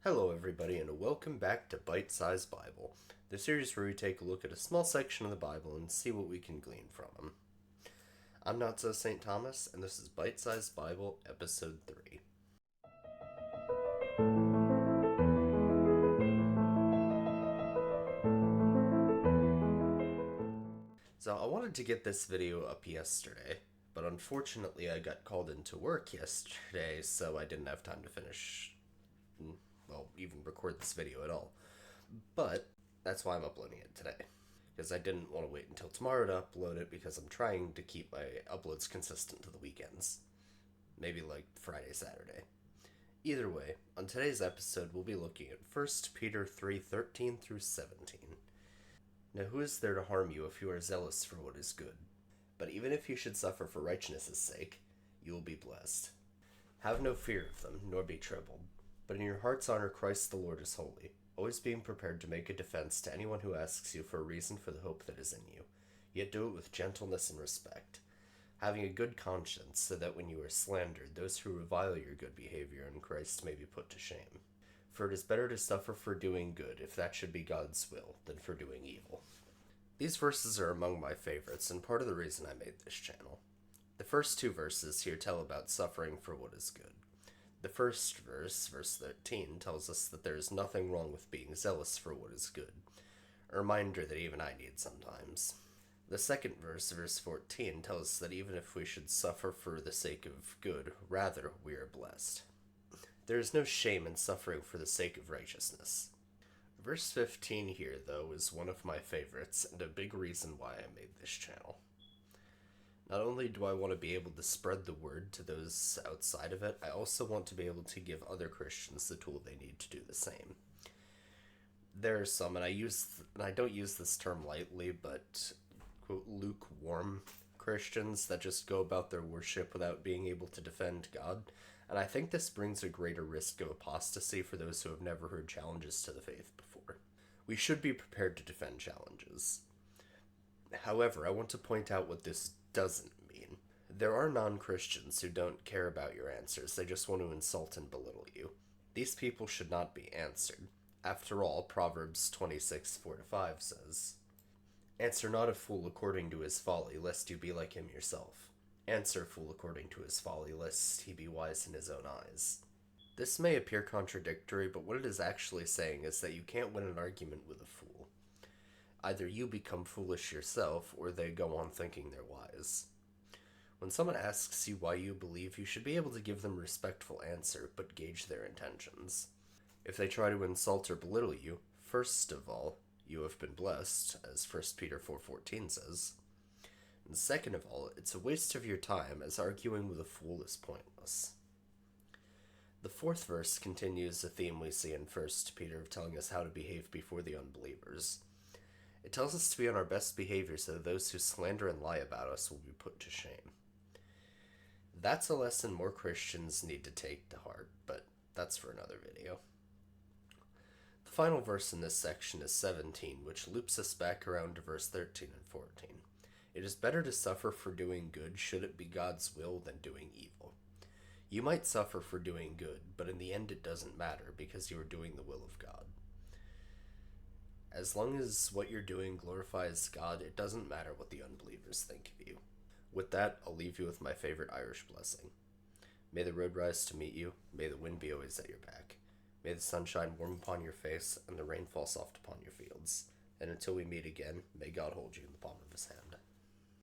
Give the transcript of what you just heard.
Hello everybody and welcome back to Bite-Sized Bible, the series where we take a look at a small section of the Bible and see what we can glean from them. I'm Not So St. Thomas, and this is Bite-Sized Bible, Episode 3. So I wanted to get this video up yesterday, but unfortunately I got called into work yesterday, so I didn't have time to finish, even record this video at all. But that's why I'm uploading it today, because I didn't want to wait until tomorrow to upload it, because I'm trying to keep my uploads consistent to the weekends. Maybe like Friday, Saturday. Either way, on today's episode we'll be looking at 1 Peter 3:13 through 17. Now who is there to harm you if you are zealous for what is good? But even if you should suffer for righteousness' sake, you will be blessed. Have no fear of them, nor be troubled, but in your hearts honor Christ the Lord as holy, always being prepared to make a defense to anyone who asks you for a reason for the hope that is in you, yet do it with gentleness and respect, having a good conscience, so that when you are slandered, those who revile your good behavior in Christ may be put to shame. For it is better to suffer for doing good, if that should be God's will, than for doing evil. These verses are among my favorites, and part of the reason I made this channel. The first two verses here tell about suffering for what is good. The first verse, verse 13, tells us that there is nothing wrong with being zealous for what is good, a reminder that even I need sometimes. The second verse, verse 14, tells us that even if we should suffer for the sake of good, rather we are blessed. There is no shame in suffering for the sake of righteousness. Verse 15 here, though, is one of my favorites, and a big reason why I made this channel. Not only do I want to be able to spread the word to those outside of it, I also want to be able to give other Christians the tool they need to do the same. There are some, and I don't use this term lightly, but quote, lukewarm Christians that just go about their worship without being able to defend God, and I think this brings a greater risk of apostasy for those who have never heard challenges to the faith before. We should be prepared to defend challenges. However, I want to point out what this doesn't mean. There are non-Christians who don't care about your answers, they just want to insult and belittle you. These people should not be answered. After all, Proverbs 26:4-5 says, "Answer not a fool according to his folly, lest you be like him yourself. Answer a fool according to his folly, lest he be wise in his own eyes." This may appear contradictory, but what it is actually saying is that you can't win an argument with a fool. Either you become foolish yourself, or they go on thinking they're wise. When someone asks you why you believe, you should be able to give them a respectful answer, but gauge their intentions. If they try to insult or belittle you, first of all, you have been blessed, as 1 Peter 4:14 says. And second of all, it's a waste of your time, as arguing with a fool is pointless. The fourth verse continues the theme we see in 1 Peter of telling us how to behave before the unbelievers. It tells us to be on our best behavior so that those who slander and lie about us will be put to shame. That's a lesson more Christians need to take to heart, but that's for another video. The final verse in this section is 17, which loops us back around to verse 13 and 14. It is better to suffer for doing good, should it be God's will, than doing evil. You might suffer for doing good, but in the end it doesn't matter, because you are doing the will of God. As long as what you're doing glorifies God, it doesn't matter what the unbelievers think of you. With that, I'll leave you with my favorite Irish blessing. May the road rise to meet you, may the wind be always at your back. May the sun shine warm upon your face, and the rain fall soft upon your fields. And until we meet again, may God hold you in the palm of his hand.